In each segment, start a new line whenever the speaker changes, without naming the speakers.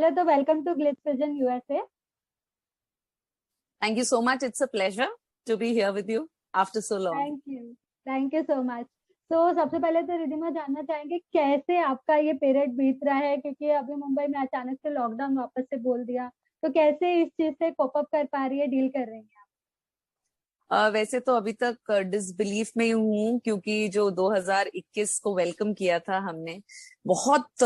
पहले तो welcome to Glitz Vision USA.
Thank you so much. It's a pleasure to be here with you after so long.
Thank you so much. तो सबसे पहले तो रिधिमा जानना चाहेंगे कैसे आपका ये पीरियड बीत रहा है, क्योंकि अभी मुंबई में अचानक से लॉकडाउन वापस से बोल दिया, तो कैसे इस चीज से कोप अप कर पा रही है, डील कर रही है आप?
वैसे तो अभी तक डिसबिलीफ में ही हूँ, क्योंकि जो 2021 को वेलकम किया था हमने बहुत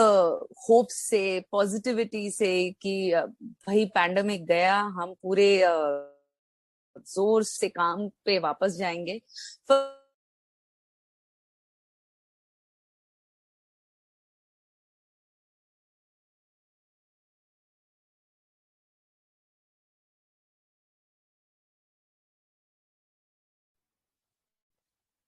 होप से, पॉजिटिविटी से कि भाई पैंडेमिक गया, हम पूरे जोर से काम पे वापस जाएंगे।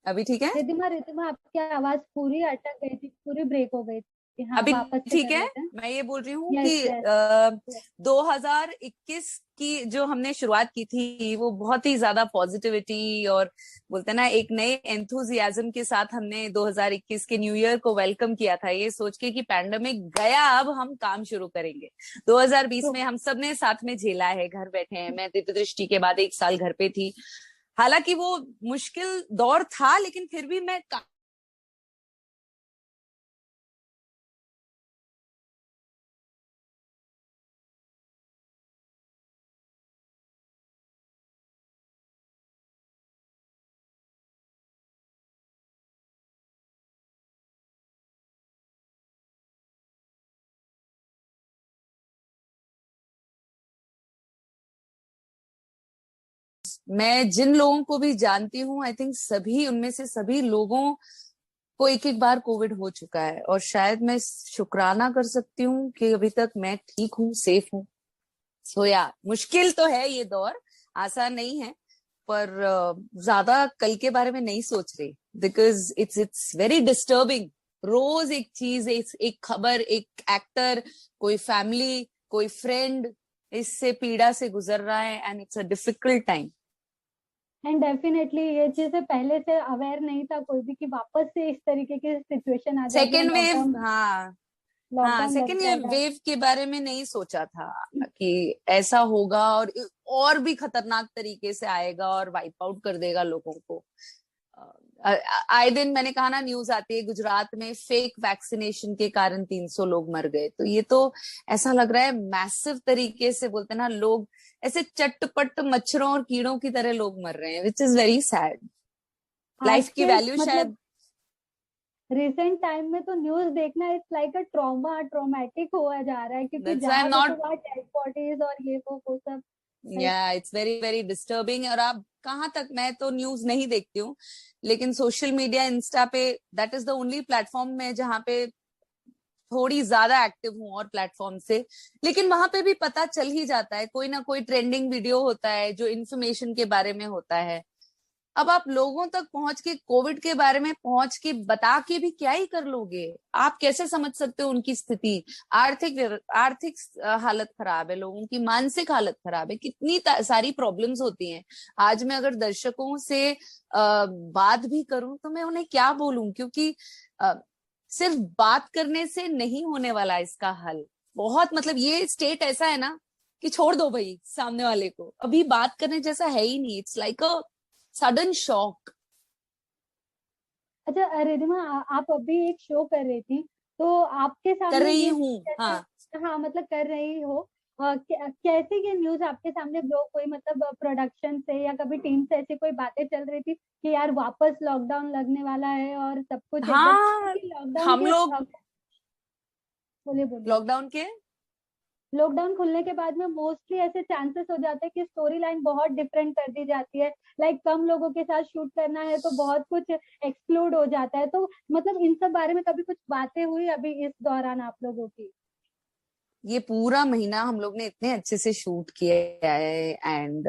अभी ठीक है?
रिधिमा आपकी आवाज पूरी अटक गई थी, पूरी ब्रेक हो गई थी। हाँ,
अभी
वापस से
ठीक
कर
है?
लेते हैं।
मैं ये बोल रही हूँ
यस
कि
यस
2021 की जो हमने शुरुआत की थी वो बहुत ही ज्यादा पॉजिटिविटी और बोलते ना एक नए एंथुजियाज्म के साथ हमने 2021 के न्यू ईयर को वेलकम किया था, ये सोच के कि पैंडेमिक गया, अब हम काम शुरू करेंगे। 2020 में हम सब ने साथ में झेला है, घर बैठे हैं। मैं दिव्य दृष्टि के बाद 1 साल घर पे थी। हालांकि वो मुश्किल दौर था, लेकिन फिर भी मैं मैं जिन लोगों को भी जानती हूँ, आई थिंक सभी, उनमें से सभी लोगों को एक एक बार कोविड हो चुका है, और शायद मैं शुक्राना कर सकती हूँ कि अभी तक मैं ठीक हूँ, सेफ हूँ। सो या मुश्किल तो है, ये दौर आसान नहीं है, पर ज्यादा कल के बारे में नहीं सोच रही, बिकॉज इट्स वेरी डिस्टर्बिंग। रोज एक चीज, एक खबर, एक एक्टर, कोई फैमिली, कोई फ्रेंड इससे पीड़ा से गुजर रहा है, and it's a difficult time.
And definitely ये चीजें पहले से अवेयर नहीं था कोई भी कि वापस से इस तरीके की सिचुएशन आ जाएगी,
सेकेंड वेव,
लॉकडाउन
हाँ हाँ,
लॉकडाउन लग
सेकेंड
जाएगा।
वेव के बारे में नहीं सोचा था कि ऐसा होगा, और भी खतरनाक तरीके से आएगा और वाइप आउट कर देगा लोगों को। आए दिन मैंने कहा ना, न्यूज आती है गुजरात में फेक वैक्सीनेशन के कारण 300 लोग मर गए। तो ये तो ऐसा लग रहा है मैसिव तरीके से, बोलते ना लोग, ऐसे चटपट मच्छरों और कीड़ों की तरह लोग मर रहे हैं, विच इज वेरी सैड।
आज
लाइफ की
के
वैल्यू शायद
रिसेंट टाइम में तो न्यूज देखना इट्स लाइक अ ट्रॉमेटिक हुआ जा रहा है, क्योंकि
दैट्स व्हाई आई एम
जहां देखो
नॉट,
वहाँ डेड बॉडीज और ये वो सब।
या इट्स वेरी वेरी डिस्टर्बिंग। और आप कहाँ तक, मैं तो न्यूज नहीं देखती हूँ, लेकिन सोशल मीडिया, इंस्टा पे, that is the only platform में जहाँ पे थोड़ी ज्यादा एक्टिव हूँ और प्लेटफॉर्म से। लेकिन वहां पे भी पता चल ही जाता है, कोई ना कोई ट्रेंडिंग वीडियो होता है जो इन्फॉर्मेशन के बारे में होता है। अब आप लोगों तक पहुंच के, कोविड के बारे में पहुंच के बता के भी क्या ही कर लोगे? आप कैसे समझ सकते हो उनकी स्थिति? आर्थिक हालत खराब है लोगों की, मानसिक हालत खराब है, कितनी सारी प्रॉब्लम्स होती हैं। आज मैं अगर दर्शकों से बात भी करूं तो मैं उन्हें क्या बोलूं, क्योंकि सिर्फ बात करने से नहीं होने वाला इसका हल। बहुत, मतलब ये स्टेट ऐसा है ना कि छोड़ दो भाई, सामने वाले को अभी बात करने जैसा है ही नहीं। It's like a sudden shock.
अच्छा रिधिमा, आप अभी एक शो कर रही थी, तो आपके
कर
सामने
रही
ये
हूँ, हाँ।
कैसे, हाँ मतलब कर रही हो, कैसे ये न्यूज आपके सामने ब्रो, कोई मतलब प्रोडक्शन से या कभी टीम से ऐसी कोई बातें चल रही थी कि यार वापस लॉकडाउन लगने वाला है और सब कुछ एकदम,
हाँ,
क्योंकि लॉकडाउन
हम
के
लोग
बोलिए बोलिए।
लॉकडाउन के
लॉकडाउन खुलने के बाद में मोस्टली ऐसे चांसेस हो जाते हैं कि स्टोरी लाइन बहुत डिफरेंट कर दी जाती है, लाइक कम लोगों के साथ शूट करना है तो बहुत कुछ एक्सक्लूड हो जाता है। तो मतलब इन सब बारे में कभी कुछ बातें हुई अभी इस दौरान आप लोगों की?
ये पूरा महीना हम लोग ने इतने अच्छे से शूट किया है, एंड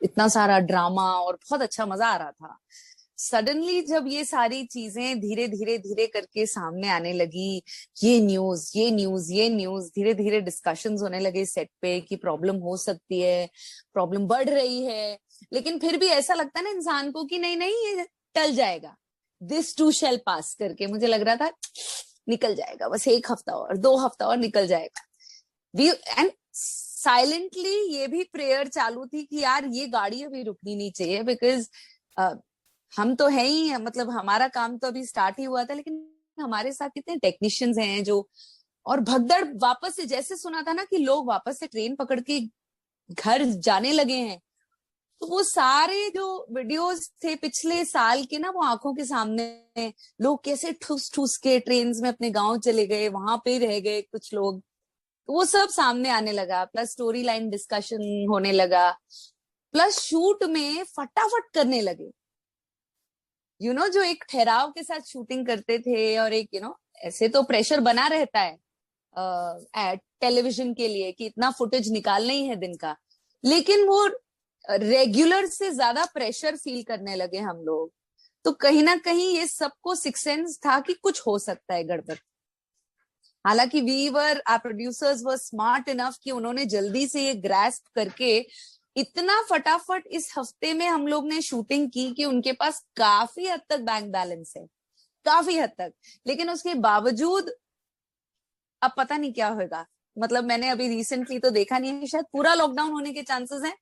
इतना सारा ड्रामा और बहुत अच्छा मजा आ रहा था। सडनली जब ये सारी चीजें धीरे धीरे धीरे करके सामने आने लगी, ये न्यूज, ये न्यूज, ये न्यूज, धीरे धीरे डिस्कशंस होने लगे सेट पे कि प्रॉब्लम हो सकती है, प्रॉब्लम बढ़ रही है। लेकिन फिर भी ऐसा लगता है ना इंसान को कि नहीं नहीं, ये टल जाएगा, दिस टू शैल पास करके। मुझे लग रहा था निकल जाएगा, बस 1 हफ्ता और 2 हफ्ता और निकल जाएगा। वी एंड साइलेंटली ये भी प्रेयर चालू थी कि यार ये गाड़ी अभी रुकनी नहीं चाहिए, बिकॉज हम तो है ही, मतलब हमारा काम तो अभी स्टार्ट ही हुआ था, लेकिन हमारे साथ कितने टेक्नीशियंस हैं जो, और भगदड़ वापस से, जैसे सुना था ना कि लोग वापस से ट्रेन पकड़ के घर जाने लगे हैं, तो वो सारे जो वीडियोस थे पिछले साल के ना, वो आंखों के सामने, लोग कैसे ठूस ठूस के ट्रेन में अपने गांव चले गए, वहां पे रह गए कुछ लोग, तो वो सब सामने आने लगा। प्लस स्टोरी लाइन डिस्कशन होने लगा, प्लस शूट में फटाफट करने लगे, जो एक ठहराव के साथ शूटिंग करते थे, और एक ऐसे तो प्रेशर बना रहता है टेलीविजन के लिए कि इतना फुटेज निकालना ही है दिन का, लेकिन वो रेगुलर से ज्यादा प्रेशर फील करने लगे हम लोग। तो कहीं ना कहीं ये सबको सिक्स सेंस था कि कुछ हो सकता है गड़बड़। हालांकि our producers were smart enough कि उन्होंने जल्दी से ये ग्रास्प करके इतना फटाफट इस हफ्ते में हम लोग ने शूटिंग की कि उनके पास काफी हद तक बैंक बैलेंस है, काफी हद तक। लेकिन उसके बावजूद अब पता नहीं क्या होगा, मतलब मैंने अभी रिसेंटली तो देखा नहीं है, शायद पूरा लॉकडाउन होने के चांसेस हैं,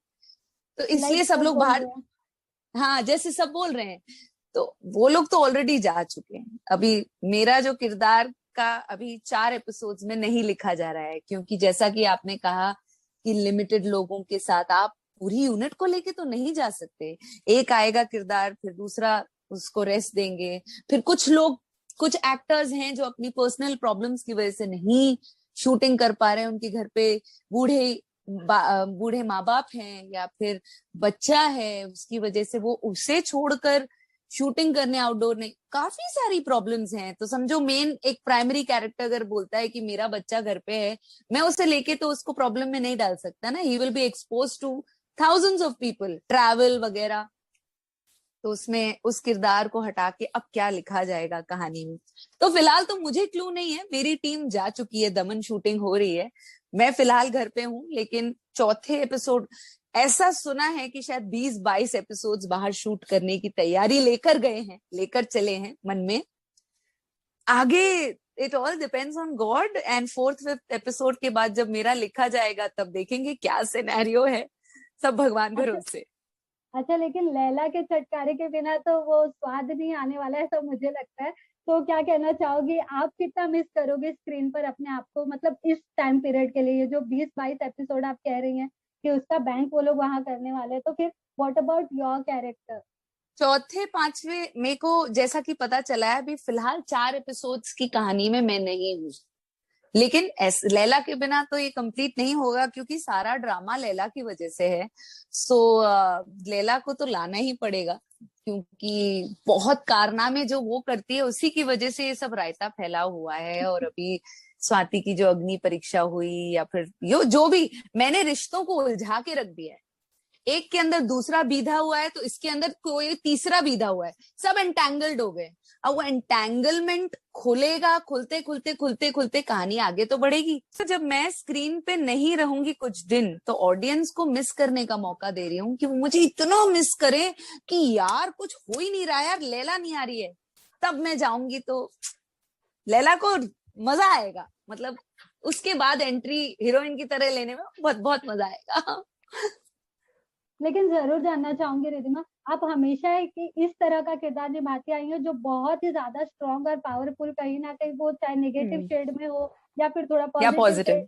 तो इसलिए सब लोग बाहर, हाँ जैसे सब बोल रहे हैं, तो वो लोग तो ऑलरेडी जा चुके हैं। अभी मेरा जो किरदार का अभी 4 एपिसोड्स में नहीं लिखा जा रहा है, क्योंकि जैसा कि आपने कहा कि लिमिटेड लोगों के साथ आप पूरी यूनिट को लेके तो नहीं जा सकते। एक आएगा किरदार, फिर दूसरा उसको रेस्ट देंगे, फिर कुछ लोग, कुछ एक्टर्स हैं जो अपनी पर्सनल प्रॉब्लम्स की वजह से नहीं शूटिंग कर पा रहे हैं, उनके घर पे बूढ़े माँ बाप हैं या फिर बच्चा है, उसकी वजह से वो उसे छोड़कर शूटिंग करने आउटडोर नहीं, काफी सारी प्रॉब्लम्स हैं। तो समझो मेन एक प्राइमरी कैरेक्टर अगर बोलता है कि मेरा बच्चा घर पे है, मैं उसे लेके तो उसको प्रॉब्लम में नहीं डाल सकता ना, he will be expose two thousands of people, travel वगैरह। तो उसमें उस किरदार को हटा के अब क्या लिखा जाएगा कहानी में। तो फिलहाल तो मुझे क्लू नहीं है, मेरी टीम जा चुकी है, दमन शूटिंग हो रही है, मैं फिलहाल घर पे हूँ। लेकिन चौथे एपिसोड ऐसा सुना है कि शायद 20-22 एपिसोड्स बाहर शूट करने की तैयारी लेकर चले हैं मन में। आगे it all depends on God, and 4th-5th episode के बाद जब मेरा लिखा जाएगा तब देखेंगे क्या सिनेरियो है, सब भगवान भरोसे।
अच्छा, लेकिन लैला के छटकारे के बिना तो वो स्वाद नहीं आने वाला है, ऐसा मुझे लगता है। तो क्या कहना चाहोगी, आप कितना मिस करोगे स्क्रीन पर अपने आप को, मतलब इस टाइम पीरियड के लिए जो 20-22 एपिसोड आप कह रही हैं कि उसका बैंक वो लोग वहां करने वाले हैं, तो फिर व्हाट अबाउट योर कैरेक्टर?
चौथे 5वें मेरे को जैसा कि पता चला है, अभी फिलहाल 4 एपिसोड्स की कहानी में मैं नहीं हूँ, लेकिन लैला के बिना तो ये कंप्लीट नहीं होगा, क्योंकि सारा ड्रामा लैला की वजह से है। सो लैला को तो लाना ही पड़ेगा, क्योंकि बहुत कारनामे जो वो करती है उसी की वजह से ये सब रायता फैला हुआ है। और अभी स्वाति की जो अग्नि परीक्षा हुई, या फिर जो भी, मैंने रिश्तों को उलझा के रख दिया है, एक के अंदर दूसरा बीधा हुआ है तो इसके अंदर कोई तीसरा बीधा हुआ है, सब एंटैंगल्ड हो गए। अब वो एंटैंगलमेंट खुलेगा, खुलते खुलते खुलते खुलते कहानी आगे तो बढ़ेगी। तो जब मैं स्क्रीन पे नहीं रहूंगी कुछ दिन, तो ऑडियंस को मिस करने का मौका दे रही हूँ कि वो मुझे इतना मिस करे कि यार कुछ हो ही नहीं रहा, यार लैला नहीं आ रही है। तब मैं जाऊंगी तो लैला को मजा आएगा, मतलब उसके बाद एंट्री हीरोइन की तरह लेने में बहुत बहुत मजा आएगा।
लेकिन जरूर जानना चाहूंगी रिधिमा, आप हमेशा कि इस तरह का किरदार निभाती आई हो जो बहुत ही ज्यादा स्ट्रॉन्ग और पावरफुल, कहीं ना कहीं वो चाहे नेगेटिव शेड में हो या फिर थोड़ा
या
पॉजिटिव
पॉजिटिव,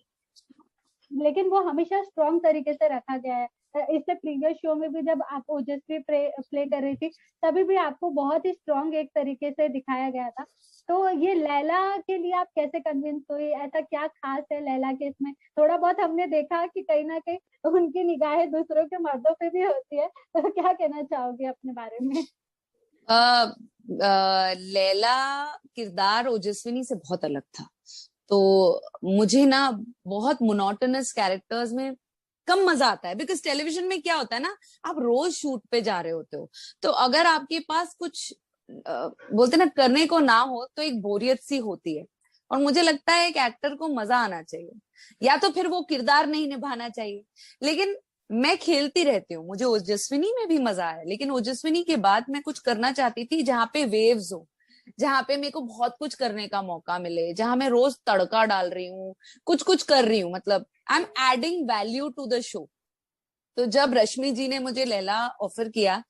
लेकिन वो हमेशा स्ट्रॉन्ग तरीके से रखा गया है। इससे प्रीवियस शो में भी जब आप ओजस्वी प्ले कर रही थी, तभी भी आपको बहुत ही स्ट्रॉन्ग एक तरीके से दिखाया गया था। तो ये लैला के लिए आप कैसे कन्विंस हुई, ऐसा क्या खास है लैला के इसमें? थोड़ा बहुत हमने देखा कि कहीं ना कहीं उनकी निगाहें दूसरों के मर्दों पे भी होती है, तो क्या कहना चाहोगे अपने बारे में?
लैला किरदार ओजस्विनी से बहुत अलग था, तो मुझे ना बहुत मोनोटोनस कैरेक्टर्स में कम मजा आता है। बिकॉज टेलीविजन में क्या होता है ना, आप रोज शूट पे जा रहे होते हो, तो अगर आपके पास कुछ बोलते ना करने को ना हो तो एक बोरियत सी होती है। और मुझे लगता है एक एक्टर को मजा आना चाहिए, या तो फिर वो किरदार नहीं निभाना चाहिए। लेकिन मैं खेलती रहती हूँ, मुझे ओजस्विनी में भी मजा आया, लेकिन ओजस्विनी के बाद मैं कुछ करना चाहती थी जहाँ पे वेव्स हो, जहाँ पे मेरे को बहुत कुछ करने का मौका मिले, जहाँ मैं रोज तड़का डाल रही हूँ, कुछ कुछ कर रही हूँ, मतलब I am adding value to the show. तो जब रश्मि जी ने मुझे लैला ऑफर किया,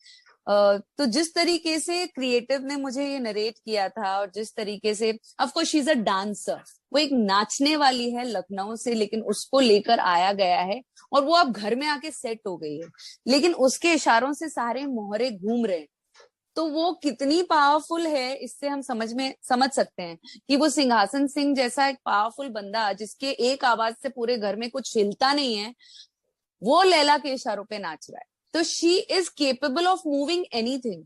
तो जिस तरीके से क्रिएटिव ने मुझे ये नरेट किया था, और जिस तरीके से, of course she is a dancer, वो एक नाचने वाली है लखनऊ से, लेकिन उसको लेकर आया गया है और वो अब घर में आके सेट हो गई है, लेकिन उसके इशारों से सारे मोहरे घूम रहे हैं। तो वो कितनी पावरफुल है, इससे हम समझ सकते हैं कि वो सिंहासन सिंह जैसा एक पावरफुल बंदा, जिसके एक आवाज से पूरे घर में कुछ हिलता नहीं है, वो लैला के इशारों पे नाच रहा है। तो she is capable of moving anything.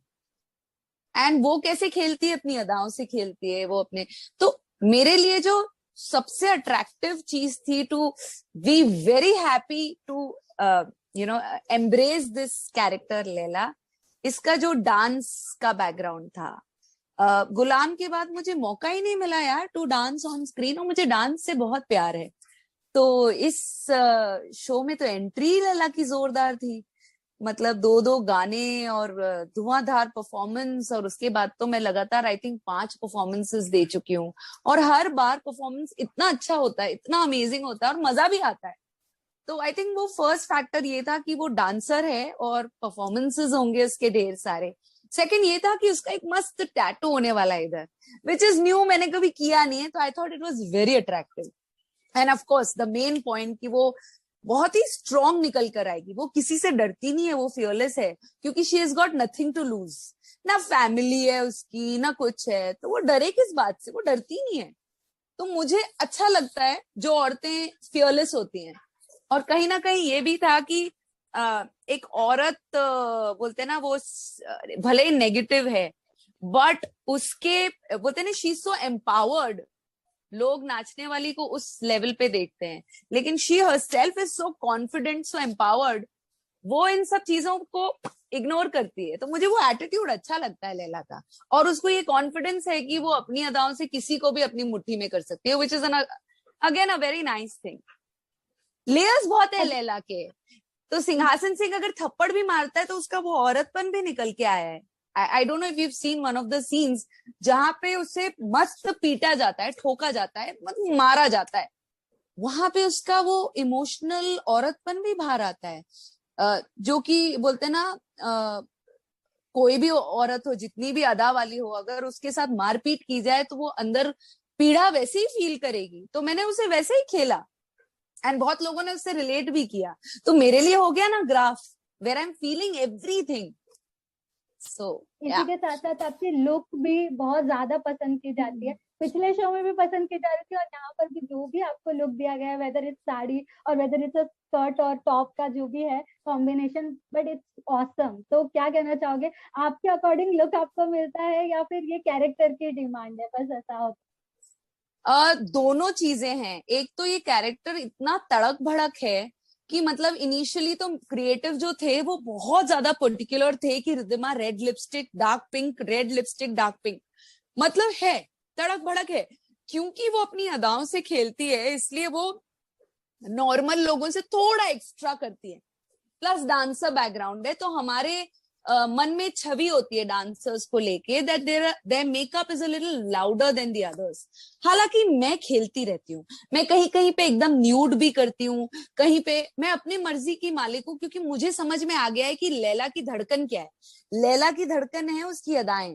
And वो कैसे खेलती है, अपनी अदाओं से खेलती है वो अपने। तो मेरे लिए जो सबसे अट्रैक्टिव चीज थी, to be very happy to embrace this character Laila, इसका जो डांस का बैकग्राउंड था। गुलाम के बाद मुझे मौका ही नहीं मिला यार टू डांस ऑन स्क्रीन, और मुझे डांस से बहुत प्यार है। तो इस शो में तो एंट्री लैला की जोरदार थी, मतलब दो दो गाने और धुआंधार परफॉर्मेंस, और उसके बाद तो मैं लगातार आई थिंक 5 परफॉर्मेंसेस दे चुकी हूँ, और हर बार परफॉर्मेंस इतना अच्छा होता है, इतना अमेजिंग होता है, और मजा भी आता है। तो आई थिंक वो फर्स्ट फैक्टर ये था कि वो डांसर है और परफॉर्मेंसेस होंगे उसके ढेर सारे। सेकंड ये था कि उसका एक मस्त टैटू होने वाला है इधर, विच इज न्यू, मैंने कभी किया नहीं है, तो I thought it was very attractive. End of course the main point कि वो बहुत ही स्ट्रांग निकल कर आएगी, वो किसी से डरती नहीं है, वो फियरलेस है, क्योंकि she has got nothing to lose, ना फैमिली है उसकी ना कुछ है, तो वो डरे किस बात से, वो डरती नहीं है। तो मुझे अच्छा लगता है जो औरतें फियरलेस होती हैं। और कहीं ना कहीं ये भी था कि एक औरत, बोलते हैं ना, वो भले ही नेगेटिव है, बट उसके बोलते हैं ना, शी सो एम्पावर्ड। लोग नाचने वाली को उस लेवल पे देखते हैं, लेकिन she herself is so confident, so empowered, वो इन सब चीजों को इग्नोर करती है। तो मुझे वो एटीट्यूड अच्छा लगता है लैला का, और उसको ये कॉन्फिडेंस है कि वो अपनी अदाओं से किसी को भी अपनी मुट्ठी में कर सकती है, which is an again a very nice thing. Layers बहुत है लैला के। तो सिंहासन सिंह अगर थप्पड़ भी मारता है तो उसका वो औरतपन भी निकल के आया है। आई don't know if you seen one of the scenes जहां पे उसे मस्त पीटा जाता है, ठोका जाता है, मतलब मारा जाता है, वहां पे उसका वो इमोशनल औरतपन भी बाहर आता है। जो कि बोलते ना, कोई भी औरत हो, जितनी भी अदा वाली हो, अगर उसके साथ मारपीट की जाए तो वो अंदर पीड़ा वैसे ही फील करेगी। तो मैंने उसे वैसे ही खेला, एंड बहुत लोगों ने उससे रिलेट भी किया। तो मेरे लिए हो गया ना graph, where I am feeling everything. So
इसी के साथ साथ आपकी लुक भी बहुत ज्यादा पसंद की जाती है, पिछले शो में भी पसंद की जा रही थी, और यहाँ पर भी जो भी आपको लुक दिया गया है, वेदर इट्स साड़ी और वेदर इट्स स्कर्ट और टॉप का जो भी है कॉम्बिनेशन, बट इट्स ऑसम। तो क्या कहना चाहोगे, आपके अकॉर्डिंग लुक आपको मिलता है या फिर ये कैरेक्टर की डिमांड है, बस ऐसा होता
दोनों चीजें हैं। एक तो ये कैरेक्टर इतना तड़क भड़क है कि मतलब इनिशियली तो क्रिएटिव जो थे वो बहुत ज्यादा पर्टिकुलर थे कि Riddhima red lipstick dark pink, red lipstick dark pink, मतलब है, तड़क भड़क है, क्योंकि वो अपनी अदाओं से खेलती है, इसलिए वो नॉर्मल लोगों से थोड़ा एक्स्ट्रा करती है। प्लस डांसर बैकग्राउंड है, तो हमारे मन में छवि होती है डांसर्स को लेके, that their makeup is a little louder than the others. हालांकि मैं खेलती रहती हूँ, मैं कहीं कहीं पे एकदम न्यूड भी करती हूँ, कहीं पे मैं अपनी मर्जी की मालिक हूँ, क्योंकि मुझे समझ में आ गया है कि लैला की धड़कन क्या है। लैला की धड़कन है उसकी अदाएं।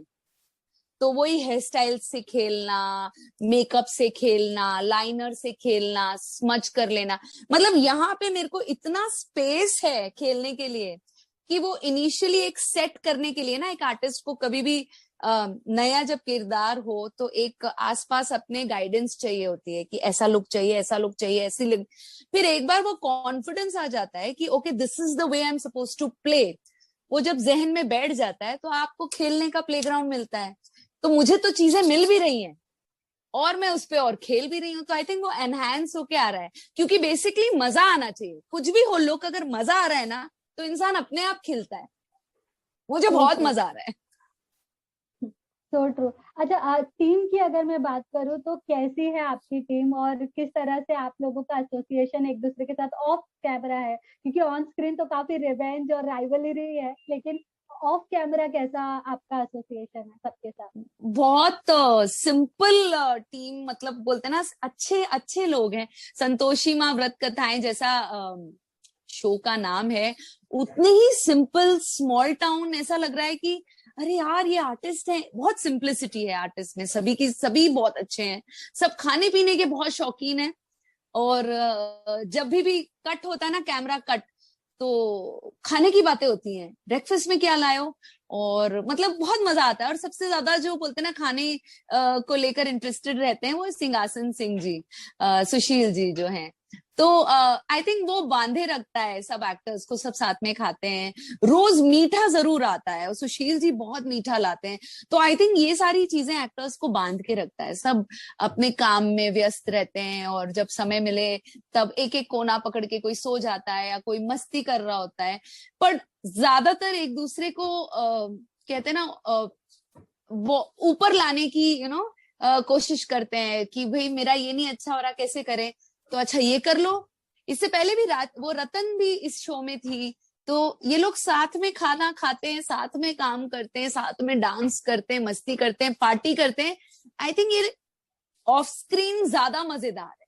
तो वही हेयर स्टाइल से खेलना, मेकअप से खेलना, लाइनर से खेलना, स्मच कर लेना, मतलब यहाँ पे मेरे को इतना स्पेस है खेलने के लिए कि वो इनिशियली एक सेट करने के लिए ना, एक आर्टिस्ट को कभी भी नया जब किरदार हो तो एक आसपास अपने गाइडेंस चाहिए होती है कि ऐसा लुक चाहिए, ऐसा लुक चाहिए, ऐसी लुक। फिर एक बार वो कॉन्फिडेंस आ जाता है कि okay this is the way I am suppose to play, वो जब जहन में बैठ जाता है तो आपको खेलने का प्लेग्राउंड मिलता है। तो मुझे तो चीजें मिल भी रही हैं और मैं उस पे और खेल भी रही हूँ, तो आई थिंक वो एनहांस होके आ रहा है, क्योंकि बेसिकली मजा आना चाहिए, कुछ भी हो लुक, अगर मजा आ रहा है ना तो इंसान अपने आप खिलता है। मुझे
है।
बहुत मजा आ रहा है।
So true. अच्छा, टीम की अगर मैं बात करूँ तो कैसी है आपकी टीम, और किस तरह से आप लोगों का एसोसिएशन एक दूसरे के साथ ऑफ कैमरा है, क्योंकि ऑन स्क्रीन तो काफी रिवेंज और राइवलरी है, लेकिन ऑफ कैमरा कैसा आपका एसोसिएशन है सबके साथ?
बहुत सिंपल टीम, मतलब बोलते हैं ना, अच्छे अच्छे लोग हैं। संतोषी माँ व्रत कथाएं जैसा शो का नाम है, उतने ही सिंपल स्मॉल टाउन, ऐसा लग रहा है कि अरे यार ये आर्टिस्ट है। बहुत सिंप्लिसिटी है आर्टिस्ट में, सभी की सभी बहुत अच्छे हैं, सब खाने पीने के बहुत शौकीन है। और जब भी कट होता है ना, कैमरा कट, तो खाने की बातें होती हैं, ब्रेकफास्ट में क्या लाए हो, और मतलब बहुत मजा आता है। और सबसे ज्यादा जो बोलते हैं ना खाने को लेकर इंटरेस्टेड रहते हैं, वो सिंहासन सिंह जी, सुशील जी जो हैं। तो आई थिंक वो बांधे रखता है सब एक्टर्स को, सब साथ में खाते हैं। रोज मीठा जरूर आता है और सुशील जी बहुत मीठा लाते हैं। तो आई थिंक ये सारी चीजें एक्टर्स को बांध के रखता है। सब अपने काम में व्यस्त रहते हैं, और जब समय मिले तब एक एक कोना पकड़ के कोई सो जाता है या कोई मस्ती कर रहा होता है। पर ज्यादातर एक दूसरे को कहते हैं ना, वो ऊपर लाने की कोशिश करते हैं कि भाई मेरा ये नहीं अच्छा हो रहा, कैसे करें, तो अच्छा ये कर लो। इससे पहले भी वो रतन भी इस शो में थी। तो ये लोग साथ में खाना खाते हैं, साथ में काम करते हैं, साथ में डांस करते हैं, मस्ती करते हैं, पार्टी करते हैं। आई थिंक ये ऑफ स्क्रीन ज्यादा मजेदार है।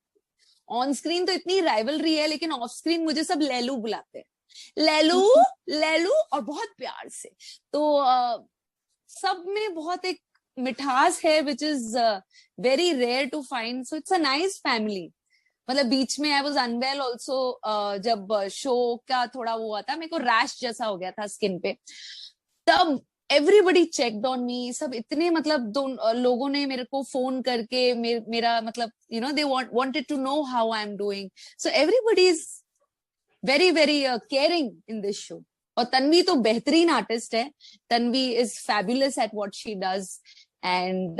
ऑन स्क्रीन तो इतनी राइवलरी है, लेकिन ऑफ स्क्रीन मुझे सब लैलू बुलाते हैं, लैलू लैलू, और बहुत प्यार से। तो सब में बहुत एक मिठास है, which is very rare to find. So it's a nice family. मतलब बीच में आई वाज अनवेल ऑल्सो, जब शो का थोड़ा वो हुआ था, मेरे को रैश जैसा हो गया था स्किन पे, तब एवरीबडी चेक्ड ऑन मी। सब इतने मतलब दो लोगों ने मेरे को फोन करके मेरा मतलब they wanted to know how I am doing. So everybody is very very caring in this show. और तन्वी तो बेहतरीन आर्टिस्ट है। Tanvi is fabulous at what she does. And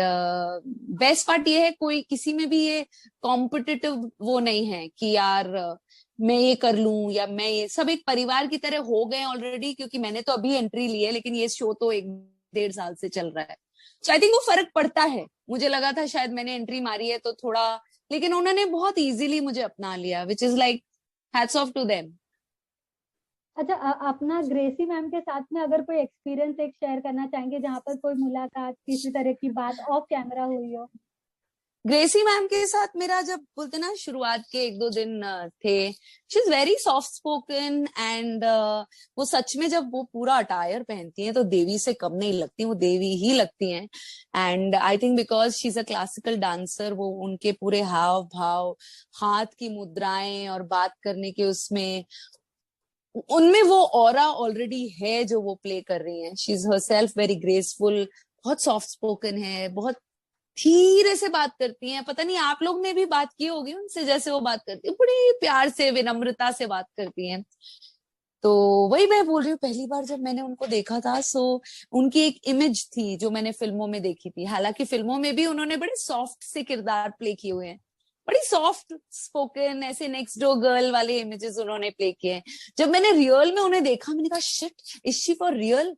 best part ये है, कोई किसी में भी ये कॉम्पिटिटिव वो नहीं है कि यार मैं ये कर लूं या मैं ये, सब एक परिवार की तरह हो गए ऑलरेडी। क्योंकि मैंने तो अभी एंट्री ली है, लेकिन ये शो तो 1-1.5 साल से चल रहा है। सो आई थिंक वो फर्क पड़ता है। मुझे लगा था शायद मैंने एंट्री मारी है तो थोड़ा, लेकिन उन्होंने बहुत इजीली मुझे अपना लिया, which is like hats off to them.
अच्छा, अपना ग्रेसी मैम के साथ में अगर कोई एक्सपीरियंस एक शेयर करना चाहेंगे जहाँ पर कोई मुलाकात, किसी तरह की बात ऑफ कैमरा हुई हो?
ग्रेसी मैम के साथ मेरा जब बोलते ना शुरुआत के 1-2 दिन थे, she is very soft spoken. And वो सच में जब वो पूरा अटायर पहनती हैं तो देवी से कम नहीं लगती, वो देवी ही लगती हैं। And I think because she is a classical dancer, वो उनके पूरे हाव भाव, हाथ की मुद्राएं और बात करने के उसमें, उनमें वो ऑरा ऑलरेडी है जो वो प्ले कर रही हैं। She is herself very graceful, बहुत सॉफ्ट स्पोकन है, बहुत धीरे से बात करती हैं। पता नहीं आप लोग ने भी बात की होगी उनसे, जैसे वो बात करती है, बड़ी प्यार से विनम्रता से बात करती हैं। तो वही मैं बोल रही हूँ, पहली बार जब मैंने उनको देखा था, सो उनकी एक इमेज थी जो मैंने फिल्मों में देखी थी। हालांकि फिल्मों में भी उन्होंने बड़े सॉफ्ट से किरदार प्ले किए हुए हैं, बड़ी सॉफ्ट स्पोकन, ऐसे नेक्स्ट डोर गर्ल वाले इमेजेस उन्होंने प्ले किए हैं। जब मैंने रियल में उन्हें देखा, मैंने कहा shit, is she for real?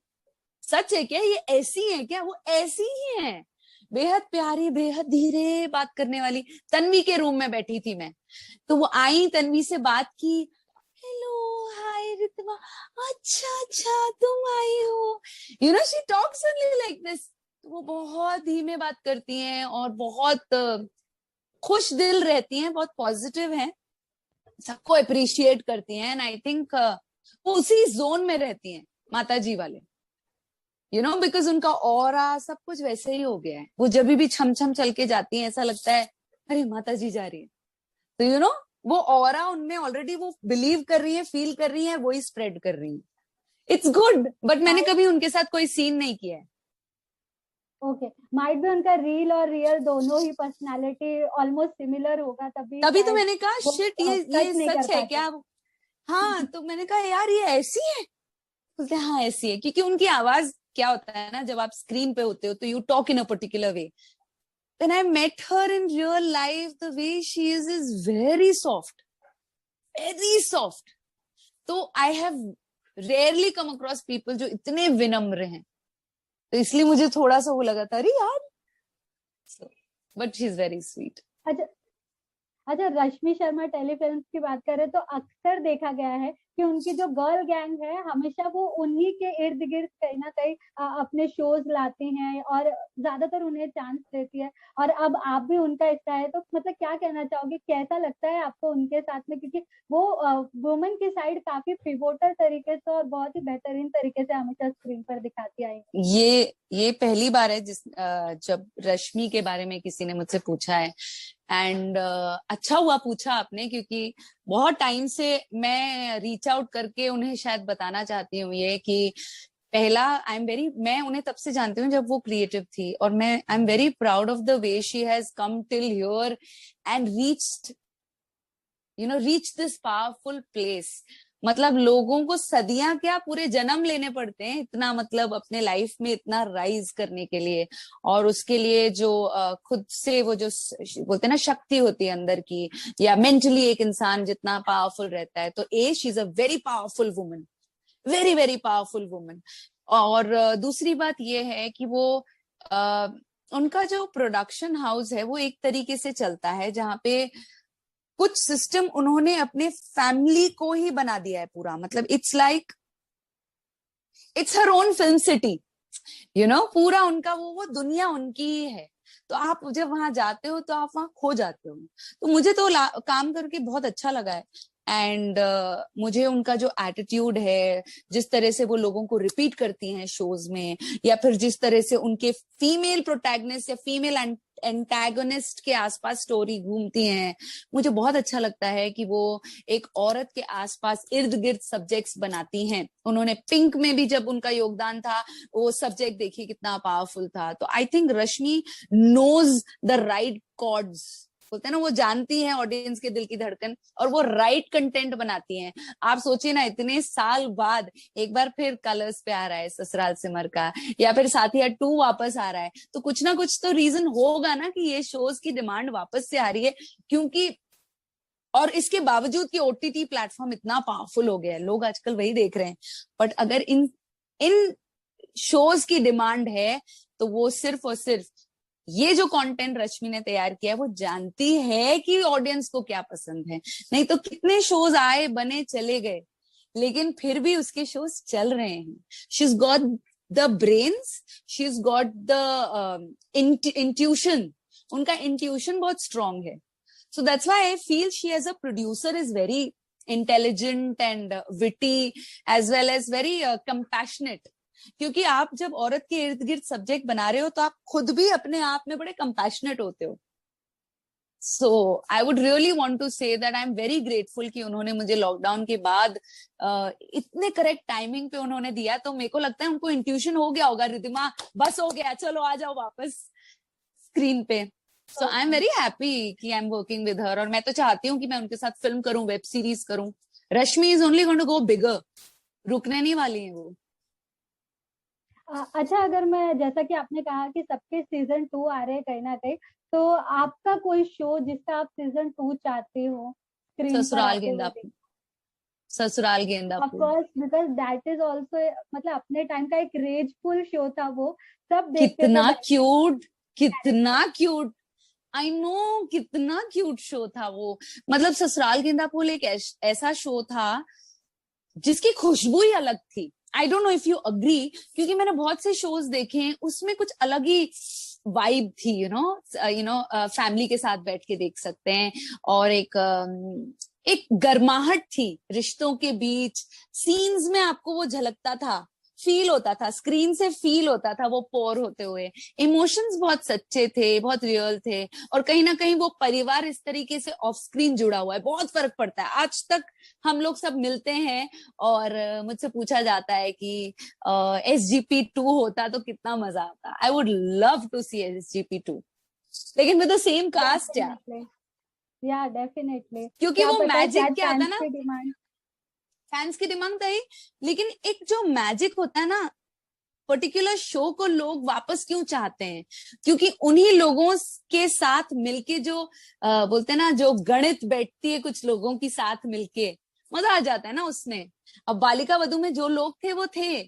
सच है क्या, ये ऐसी है क्या? वो ऐसी ही है, बेहद प्यारी, बेहद धीरे बात करने वाली। तन्वी के रूम में बैठी थी मैं, तो वो आई, तन्वी से बात की, हेलो हाय रितमा, अच्छा अच्छा तुम आई हो, she talks only like this. वो बहुत धीमे बात करती हैं और बहुत खुश दिल रहती हैं, बहुत पॉजिटिव हैं, सबको अप्रिशिएट करती हैं। एंड आई थिंक वो उसी जोन में रहती हैं माता जी वाले, बिकॉज उनका ऑरा सब कुछ वैसे ही हो गया है। वो जब भी छम छम चल के जाती हैं, ऐसा लगता है अरे माता जी जा रही है। तो वो ऑरा उनमें ऑलरेडी वो बिलीव कर रही है, फील कर रही है, वही स्प्रेड कर रही है। इट्स गुड, बट मैंने कभी उनके साथ कोई सीन नहीं किया है।
ओके, माइट भी उनका रील और रियल दोनों ही पर्सनालिटी ऑलमोस्ट सिमिलर होगा, तभी
तभी तो
शायद
मैंने कहा
वो
शिट, ये
टच नहीं कर
सच है
पाते।
क्या? हाँ, तो मैंने कहा यार ये ऐसी है। बोलते हाँ ऐसी है, क्योंकि उनकी आवाज क्या होता है ना, जब आप स्क्रीन पे होते हो तो you talk in a particular way. When I met her in real life, the way she is very soft, very soft. तो I have rarely come across people जो इतने विनम्र हैं। तो इसलिए मुझे थोड़ा सा वो लगा था, अरे यार, but she is very sweet.
अच्छा अच्छा, रश्मि शर्मा टेलीफिल्म्स की बात करें तो अक्सर देखा गया है कि उनकी जो गर्ल गैंग है हमेशा वो उन्हीं के इर्द गिर्द कहीं ना कहीं अपने शोज लाते हैं और ज्यादातर उन्हें चांस देती है। और अब आप भी उनका हिस्सा है, तो मतलब क्या कहना चाहोगे, कैसा लगता है आपको उनके साथ में, क्योंकि वो वुमेन की साइड काफी पिवोटल तरीके से और बहुत ही बेहतरीन तरीके से हमेशा स्क्रीन पर दिखाती आई।
ये पहली बार है जब रश्मि के बारे में किसी ने मुझसे पूछा है। एंड अच्छा हुआ पूछा आपने, क्योंकि बहुत टाइम से मैं रीच आउट करके उन्हें शायद बताना चाहती हूँ ये कि पहला, मैं उन्हें तब से जानती हूँ जब वो क्रिएटिव थी, और मैं आई am very proud of the way she has come till here and reach this powerful place. मतलब लोगों को सदियां क्या, पूरे जन्म लेने पड़ते हैं इतना, मतलब अपने लाइफ में इतना राइज करने के लिए। और उसके लिए जो खुद से वो जो बोलते हैं ना शक्ति होती है अंदर की, या मेंटली एक इंसान जितना पावरफुल रहता है, तो she is a very powerful woman, very very powerful woman. और दूसरी बात ये है कि वो उनका जो प्रोडक्शन हाउस है वो एक तरीके से चलता है जहाँ पे कुछ सिस्टम उन्होंने अपने फैमिली को ही बना दिया है पूरा। मतलब it's her own film city, पूरा उनका वो दुनिया उनकी ही है। तो आप जब वहां जाते हो तो आप वहां खो जाते हो। तो मुझे तो काम करके बहुत अच्छा लगा है। एंड मुझे उनका जो एटीट्यूड है, जिस तरह से वो लोगों को रिपीट करती हैं शोज में, या फिर जिस तरह से उनके फीमेल प्रोटैगनिस्ट या फीमेल एंटागोनिस्ट के आसपास स्टोरी घूमती हैं, मुझे बहुत अच्छा लगता है कि वो एक औरत के आसपास इर्द गिर्द सब्जेक्ट्स बनाती हैं। उन्होंने पिंक में भी जब उनका योगदान था, वो सब्जेक्ट देखिए कितना पावरफुल था। तो I think Rashmi knows the right chords, बोलते हैं ना, वो जानती हैं ऑडियंस के दिल की धड़कन, और वो राइट कंटेंट बनाती हैं। आप सोचिए ना, इतने साल बाद एक बार फिर कलर्स पे आ रहा है ससुराल सिमर का, या फिर साथिया 2 वापस आ रहा है, तो कुछ ना कुछ तो रीजन होगा ना कि ये शोज की डिमांड वापस से आ रही है। क्योंकि और इसके बावजूद कि ओटीटी प्लेटफॉर्म इतना पावरफुल हो गया है, लोग आजकल वही देख रहे हैं। बट अगर इन इन शोज की डिमांड है, तो वो सिर्फ और सिर्फ ये जो कंटेंट रश्मि ने तैयार किया है, वो जानती है कि ऑडियंस को क्या पसंद है। नहीं तो कितने शोज आए बने चले गए, लेकिन फिर भी उसके शोज चल रहे हैं। She is got the brains, she is got the intuition, उनका इंट्यूशन बहुत स्ट्रांग है। So that's why I feel she as a producer is very intelligent and witty, as well as very compassionate. क्योंकि आप जब औरत के इर्द गिर्द सब्जेक्ट बना रहे हो, तो आप खुद भी अपने आप में बड़े कंपैशनेट होते हो। So I would really want to say that I am very grateful कि उन्होंने मुझे लॉकडाउन के बाद इतने करेक्ट टाइमिंग पे उन्होंने दिया। तो मेरे को लगता है उनको इंट्यूशन हो गया होगा, रिद्धिमा बस हो गया, चलो आ जाओ वापस स्क्रीन पे। सो आई एम वेरी हैप्पी कि I am working with her, और मैं तो चाहती हूँ कि मैं उनके साथ फिल्म करूं, वेब सीरीज करूं। Rashmi is only going to go bigger, रुकने नहीं वाली है वो।
अच्छा, अगर मैं, जैसा कि आपने कहा कि सबके सीजन 2 आ रहे हैं कहीं ना कहीं, तो आपका कोई शो जिसका आप सीजन 2 चाहते हो स्क्रीन पर
ससुराल
आते हुए
गेंदा
देख?
फूल, ससुराल गेंदा
ऑफ
फूल।
Course, because that is also, मतलब अपने टाइम का एक रेजफुल शो था वो, सब देखते थे
कितना
बैठ के।
क्यूट, कितना क्यूट, आई नो, कितना क्यूट शो था वो। मतलब ससुराल गेंदा फूल एक ऐसा शो था जिसकी खुशबू ही अलग थी। आई don't know if you agree, क्योंकि मैंने बहुत से शोज देखे हैं, उसमें कुछ अलग ही वाइब थी। फैमिली के साथ बैठ के देख सकते हैं, और एक गर्माहट थी रिश्तों के बीच। सीन्स में आपको वो झलकता था, फील होता था, स्क्रीन से फील होता था वो पोर होते हुए। इमोशंस बहुत सच्चे थे, बहुत रियल थे। और कहीं ना कहीं वो परिवार इस तरीके से ऑफ स्क्रीन जुड़ा हुआ है, बहुत फर्क पड़ता है। आज तक हम लोग सब मिलते हैं, और मुझसे पूछा जाता है कि SGP2 होता तो कितना मजा आता। I would love to see SGP2, लेकिन विद द सेम कास्ट यार।
या डेफिनेटली,
क्योंकि
क्या
वो
पता
मैजिक
शायद
क्या आता
फैंस
ना,
की डिमांड।
फैंस की डिमांड तो है, लेकिन एक जो मैजिक होता है ना पर्टिकुलर शो को, लोग वापस क्यों चाहते हैं? क्योंकि उन्हीं लोगों के साथ मिलके जो बोलते हैं ना, जो गणित बैठती है कुछ लोगों की साथ मिलके, मजा आ जाता है ना उसमें। अब बालिका वधू में जो लोग थे वो थे।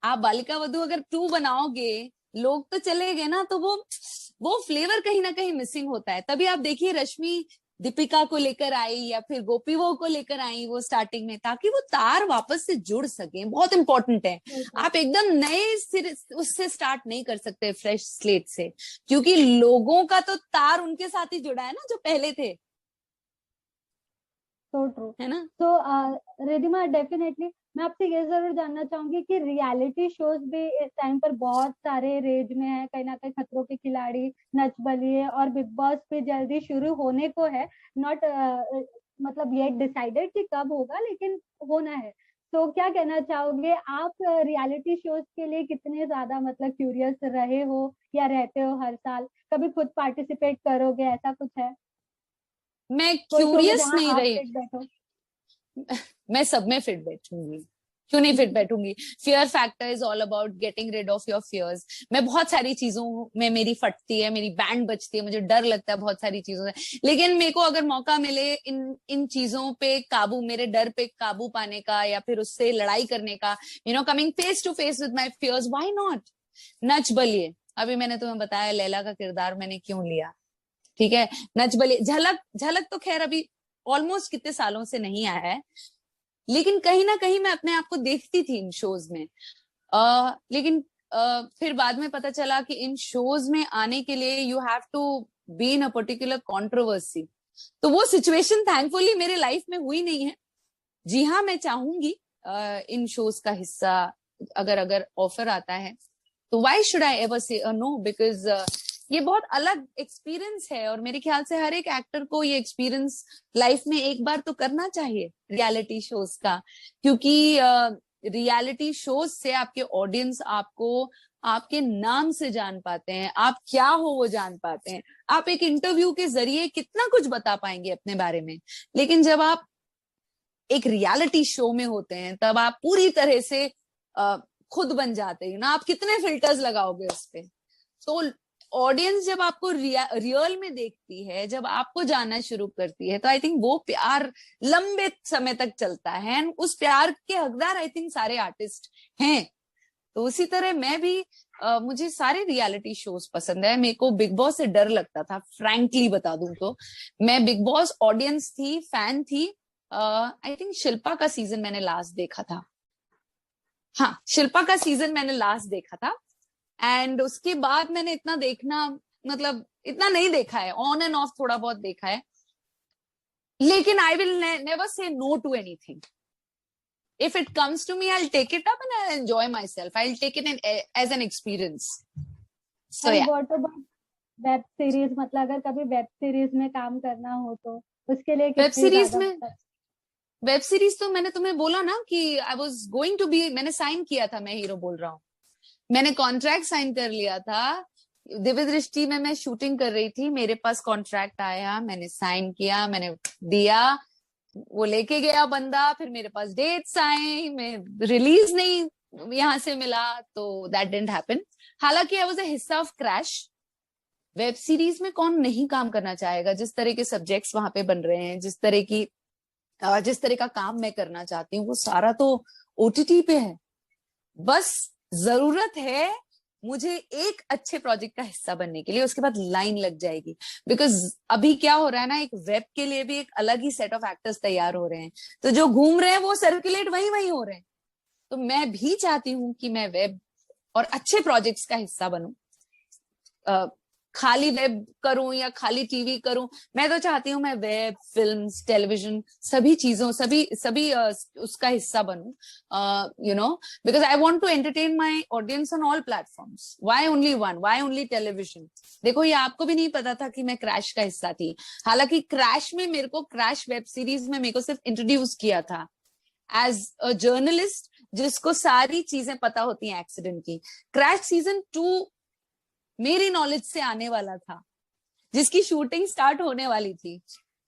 आप बालिका वधू अगर 2 बनाओगे, लोग तो चले गए ना, तो वो फ्लेवर कहीं ना कहीं मिसिंग होता है। तभी आप देखिए रश्मि दीपिका को लेकर आई या फिर गोपी वो को लेकर आई वो स्टार्टिंग में, ताकि वो तार वापस से जुड़ सके, बहुत इंपॉर्टेंट है। आप एकदम नए सिरे उससे स्टार्ट नहीं कर सकते, फ्रेश स्लेट से, क्योंकि लोगों का तो तार उनके साथ ही जुड़ा है ना जो पहले थे।
सो ट्रू
है ना।
तो रिधिमा, डेफिनेटली मैं आपसे ये जरूर जानना चाहूंगी कि रियलिटी शोज भी इस टाइम पर बहुत सारे रेज में है, कहीं ना कहीं खतरों के खिलाड़ी, नच बलिए और बिग बॉस भी जल्दी शुरू होने को है। नॉट मतलब ये डिसाइडेड कि कब होगा, लेकिन होना है। तो क्या कहना चाहोगे आप, रियलिटी शोज के लिए कितने ज्यादा मतलब क्यूरियस रहे हो या रहते हो हर साल? कभी खुद पार्टिसिपेट करोगे, ऐसा कुछ है
मैं
कोई शो में
क्यूरियस
जहाँ
नहीं
आप
रही,
फिट बैठो?
मैं सब में फिट बैठूंगी, क्यों नहीं फिट बैठूंगी। Fear factor is all about getting rid of your fears. मैं बहुत सारी चीजों में मेरी फटती है, मेरी बैंड बजती है, मुझे डर लगता है बहुत सारी चीजों से, लेकिन मेरे को अगर मौका मिले इन चीजों पे काबू, मेरे डर पे काबू पाने का या फिर उससे लड़ाई करने का, coming face to face with my fears, why not. Nach Baliye, अभी मैंने तुम्हें बताया लैला का किरदार मैंने क्यों लिया, ठीक है। नच बलिए, झलक, झलक तो खैर अभी ऑलमोस्ट कितने सालों से नहीं आया है, लेकिन कहीं ना कहीं मैं अपने आप को देखती थी इन शोज में। लेकिन फिर बाद में पता चला कि इन शोज में आने के लिए you have to be in a particular controversy. तो वो सिचुएशन थैंकफुली मेरे लाइफ में हुई नहीं है। जी हाँ, मैं चाहूंगी इन शोज का हिस्सा अगर ऑफर आता है, तो why should I ever say no, because ये बहुत अलग एक्सपीरियंस है और मेरे ख्याल से हर एक एक्टर को ये एक्सपीरियंस लाइफ में एक बार तो करना चाहिए रियलिटी शोज का, क्योंकि रियलिटी शोज से आपके ऑडियंस आपको आपके नाम से जान पाते हैं, आप क्या हो वो जान पाते हैं। आप एक इंटरव्यू के जरिए कितना कुछ बता पाएंगे अपने बारे में, लेकिन जब आप एक रियलिटी शो में होते हैं तब आप पूरी तरह से खुद बन जाते हैं ना। आप कितने फिल्टर्स लगाओगे उस पे। तो ऑडियंस जब आपको रियल में देखती है, जब आपको जानना शुरू करती है, तो आई थिंक वो प्यार लंबे समय तक चलता है। उस प्यार के हकदार आई थिंक सारे आर्टिस्ट हैं। तो उसी तरह मैं भी मुझे सारे रियलिटी शोज पसंद है। मेरे को बिग बॉस से डर लगता था, फ्रैंकली बता दूं तो। मैं बिग बॉस ऑडियंस थी, फैन थी। आई थिंक शिल्पा का सीजन मैंने लास्ट देखा था। हाँ, शिल्पा का सीजन मैंने लास्ट देखा था। एंड उसके बाद मैंने इतना देखना, मतलब इतना नहीं देखा है, ऑन एंड ऑफ थोड़ा बहुत देखा है। लेकिन I will never say no to anything. If it comes to me, I'll take it up and I'll enjoy myself. I'll take it as an experience. So yeah.
What about web series? मतलब अगर कभी web series में काम करना हो तो उसके लिए
वेब
कितनी
सीरीज
ज्यादा
में, वेब सीरीज तो मैंने तुम्हें बोला ना कि I was going to be, मैंने साइन किया था, मैं हीरो बोल रहा हूँ, मैंने कॉन्ट्रैक्ट साइन कर लिया था। दिव्य दृष्टि में मैं शूटिंग कर रही थी, मेरे पास कॉन्ट्रैक्ट आया, मैंने साइन किया, मैंने दिया, वो लेके गया बंदा, फिर मेरे पास डेट्स आए, मैं रिलीज नहीं यहाँ से मिला, तो दैट डिडंट हैपन। हालांकि आई वाज अ हिस्सा ऑफ क्रैश। वेब सीरीज में कौन नहीं काम करना चाहेगा? जिस तरह के सब्जेक्ट्स वहां पे बन रहे हैं, जिस तरह का काम मैं करना चाहती हूँ, वो सारा तो ओटीटी पे है। बस जरूरत है मुझे एक अच्छे प्रोजेक्ट का हिस्सा बनने के लिए, उसके बाद लाइन लग जाएगी। बिकॉज अभी क्या हो रहा है ना, एक वेब के लिए भी एक अलग ही सेट ऑफ एक्टर्स तैयार हो रहे हैं, तो जो घूम रहे हैं वो सर्कुलेट वहीं वहीं हो रहे हैं। तो मैं भी चाहती हूँ कि मैं वेब और अच्छे प्रोजेक्ट्स का हिस्सा बनूं। खाली वेब करूं या खाली टीवी करूं, मैं तो चाहती हूं मैं वेब, फिल्म्स, टेलीविजन, सभी चीजों सभी उसका हिस्सा बनूं, because I want to entertain my audience on all platforms. Why only one, why only television? देखो, ये आपको भी नहीं पता था कि मैं क्रैश का हिस्सा थी। हालांकि क्रैश में मेरे को, क्रैश वेब सीरीज में मेरे को सिर्फ इंट्रोड्यूस किया था एज अ जर्नलिस्ट जिसको सारी चीजें पता होती हैं एक्सीडेंट की। क्रैश सीजन 2 मेरी नॉलेज से आने वाला था, जिसकी शूटिंग स्टार्ट होने वाली थी।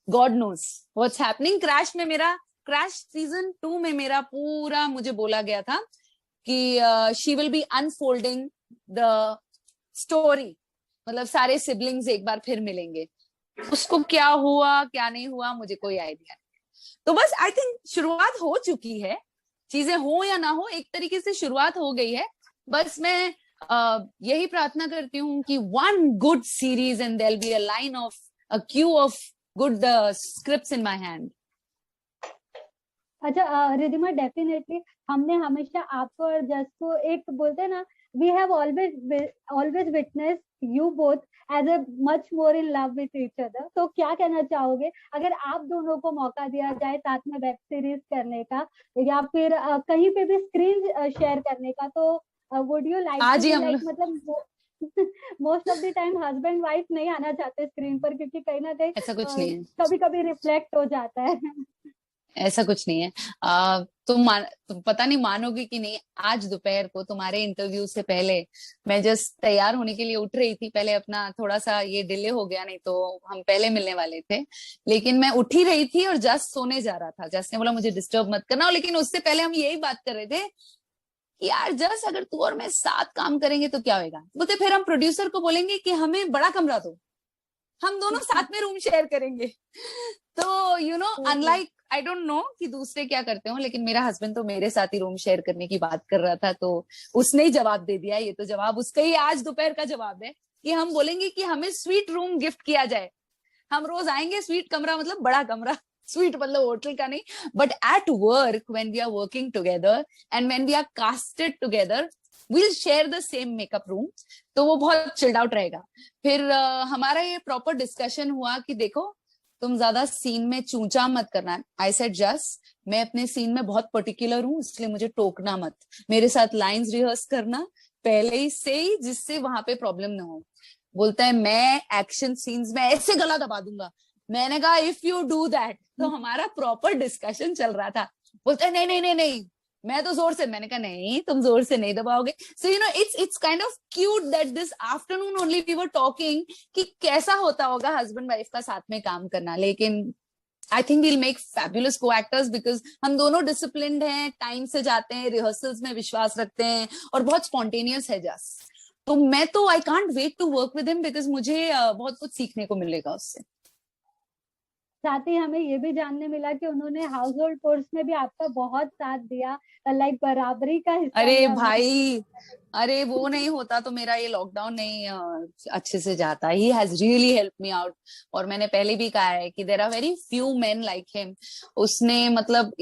God knows what's happening. Crash season 2 में मेरा पूरा मुझे बोला गया था कि she will be unfolding the story, मतलब सारे सिबलिंग्स एक बार फिर मिलेंगे। उसको क्या हुआ क्या नहीं हुआ मुझे कोई आइडिया नहीं। तो बस आई थिंक शुरुआत हो चुकी है, चीजें हो या ना हो, एक तरीके से शुरुआत हो गई है। बस मैं यही प्रार्थना करती हूँ कि one good series and there'll be a line of a queue of good scripts in my hand.
अच्छा रिधिमा, डेफिनेटली हमने हमेशा आपको और जस को एक बोलते हैं ना, we have always witness you both as a much more in love with each other. तो क्या कहना चाहोगे, अगर आप दोनों को मौका दिया जाए साथ में वेब सीरीज करने का या फिर कहीं पे भी स्क्रीन शेयर करने का, तो वुड यू लाइक
आज
टू
ही
बी
हम
लाइक,
लोग
मतलब most of the time husband wife नहीं आना चाहते स्क्रीन पर, क्योंकि कहीं ना कहीं
ऐसा कुछ नहीं है,
कभी कभी रिफ्लेक्ट हो जाता है।
ऐसा कुछ नहीं है। तुम पता नहीं मानोगे कि नहीं, आज दोपहर को तुम्हारे इंटरव्यू से पहले मैं जस्ट तैयार होने के लिए उठ रही थी। पहले अपना थोड़ा सा ये डिले हो गया, नहीं तो हम पहले मिलने वाले थे। लेकिन मैं उठ ही रही थी और जस्ट सोने जा रहा था। जस्ट ने बोला मुझे डिस्टर्ब मत करना, लेकिन उससे पहले हम यही बात कर रहे थे कि यार जस्ट अगर तू और मैं साथ काम करेंगे तो क्या होगा। बोलते फिर हम प्रोड्यूसर को बोलेंगे कि हमें बड़ा कमरा दो, हम दोनों साथ में रूम शेयर करेंगे। तो अनलाइक, आई डोंट नो कि दूसरे क्या करते हो, लेकिन मेरा हस्बैंड तो मेरे साथ ही रूम शेयर करने की बात कर रहा था, तो उसने ही जवाब दे दिया। ये तो जवाब उसका ही आज दोपहर का जवाब है कि हम बोलेंगे कि हमें स्वीट रूम गिफ्ट किया जाए। हम रोज आएंगे, स्वीट कमरा मतलब बड़ा कमरा, स्वीट मतलब होटल का नहीं, but at work when we are working together and when we are casted together we'll share the same makeup room। तो वो बहुत चिल्ड आउट रहेगा। फिर हमारा ये प्रॉपर डिस्कशन हुआ कि देखो तुम ज्यादा सीन में चूचा मत करना। आई सेड जस्ट मैं अपने सीन में बहुत पर्टिकुलर हूँ, इसलिए मुझे टोकना मत, मेरे साथ लाइंस रिहर्स करना पहले ही से ही, जिससे वहां पे प्रॉब्लम ना हो। बोलता है मैं एक्शन सीन्स में ऐसे गला दबा दूंगा। मैंने कहा इफ यू डू दैट। तो हमारा प्रॉपर डिस्कशन चल रहा था। बोलता है नहीं नहीं नहीं नहीं, मैं तो जोर से। मैंने कहा नहीं तुम जोर से नहीं दबाओगे। So it's kind of cute that this afternoon only we were talking कि कैसा होता होगा हस्बैंड वाइफ का साथ में काम करना। लेकिन I think we'll make fabulous co actors, because हम दोनों डिसिप्लिन्ड हैं, टाइम से जाते हैं, रिहर्सल्स में विश्वास रखते हैं और बहुत स्पॉन्टेनियस है जस। तो मैं तो I can't wait to work with him, because मुझे बहुत कुछ सीखने को मिलेगा उससे।
साथ ही हमें ये भी जानने मिला कि उन्होंने हाउस होल्ड कोर्स में भी आपका बहुत साथ दिया, लाइक बराबरी का हिस्सा
अरे
लिया उन्होंने।
भाई, अरे वो नहीं होता तो मेरा ये लॉकडाउन नहीं अच्छे से जाता। He has really help me out. और मैंने पहले भी कहा है कि there are very few men like him. उसने मतलब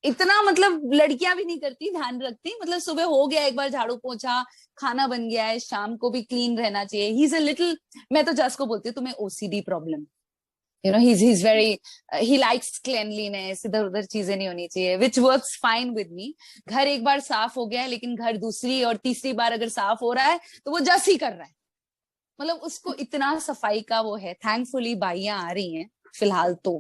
इतना मतलब लड़कियां भी नहीं करती, ध्यान रखती। मतलब सुबह हो गया एक बार झाड़ू पोछा, खाना बन गया है, शाम को भी क्लीन रहना चाहिए। ही इज अ लिटिल, मैं तो जस को बोलती हूँ तुम्हें OCD problem. he's very he likes cleanliness, इधर उधर चीजें नहीं होनी चाहिए, which works fine with me। घर एक बार साफ हो गया है, लेकिन घर दूसरी और तीसरी बार अगर साफ हो रहा है तो वो जस ही कर रहा है। मतलब उसको इतना सफाई का वो है। थैंकफुली बाइयां आ रही हैं फिलहाल तो,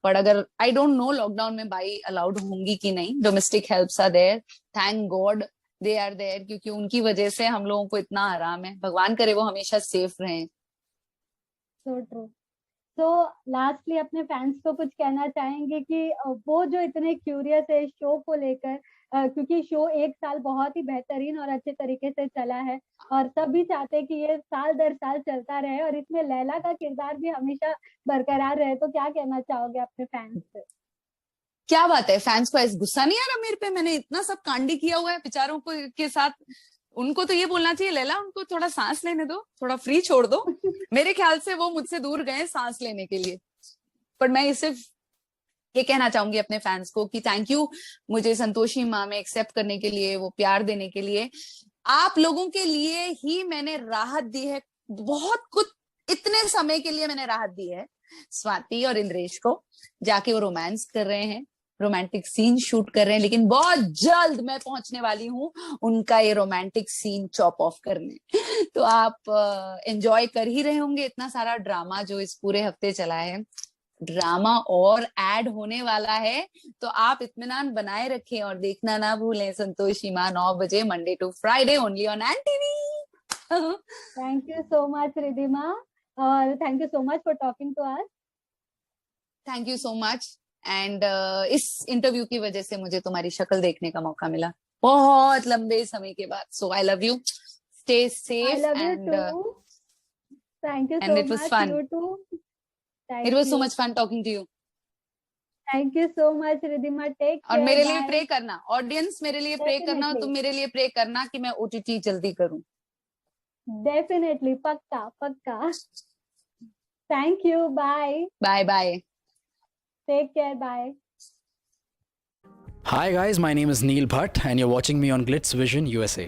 पर अगर आई डोंट नो लॉकडाउन में बाई अलाउड होंगी कि नहीं। Domestic helps are there, thank God they are there, क्योंकि उनकी वजह से हम लोगों को इतना आराम है। भगवान करे वो हमेशा सेफ रहें।
So true. तो लास्टली अपने फैंस को कुछ कहना चाहेंगे कि वो जो इतने क्यूरियस है शो को लेकर, क्योंकि शो एक साल बहुत ही बेहतरीन और अच्छे तरीके से चला है, और सभी चाहते हैं कि ये साल दर साल चलता रहे और इसमें लैला का किरदार भी हमेशा बरकरार रहे। तो क्या कहना चाहोगे अपने फैंस से?
क्या बात है, फैंस को ऐसा गुस्सा नहीं आ रहा मेरे पे? मैंने इतना सब कांडी किया हुआ है बेचारों को के साथ। उनको तो ये बोलना चाहिए लैला उनको थोड़ा सांस लेने दो, थोड़ा फ्री छोड़ दो। मेरे ख्याल से वो मुझसे दूर गए सांस लेने के लिए। पर मैं सिर्फ ये कहना चाहूंगी अपने फैंस को कि थैंक यू मुझे संतोषी माँ में एक्सेप्ट करने के लिए, वो प्यार देने के लिए। आप लोगों के लिए ही मैंने राहत दी है, बहुत कुछ इतने समय के लिए मैंने राहत दी है स्वाति और इंद्रेश को। जाके वो रोमांस कर रहे हैं, रोमांटिक सीन शूट कर रहे हैं, लेकिन बहुत जल्द मैं पहुंचने वाली हूँ उनका ये रोमांटिक सीन चॉप ऑफ करने। तो आप एंजॉय कर ही रहे होंगे इतना सारा ड्रामा जो इस पूरे हफ्ते चला है। ड्रामा और ऐड होने वाला है, तो आप इत्मीनान बनाए रखें और देखना ना भूलें संतोषी माँ 9 बजे Monday to Friday only on and TV.
Thank you so much Ridhima, और thank you so much for talking to us.
Thank you so much. And इस इंटरव्यू की वजह से मुझे तुम्हारी शक्ल देखने का मौका मिला बहुत लंबे समय के बाद। So I love you, stay
I
safe
love you
and
too. Thank you
and
so
it was
much,
fun.
You too.
It
thank
was so
you.
Much fun talking to you.
Thank you so much Ridhima, take
और
care,
मेरे लिए
bye.
Pray करना, audience मेरे लिए pray करना, और
definitely,
तुम मेरे लिए प्रे करना कि मैं ओटीटी जल्दी करूं।
डेफिनेटली, पक्का पक्का। Thank you, bye,
bye bye.
Take care, bye.
Hi guys, my name is Neil Bhatt and you're watching me on Glitz Vision USA.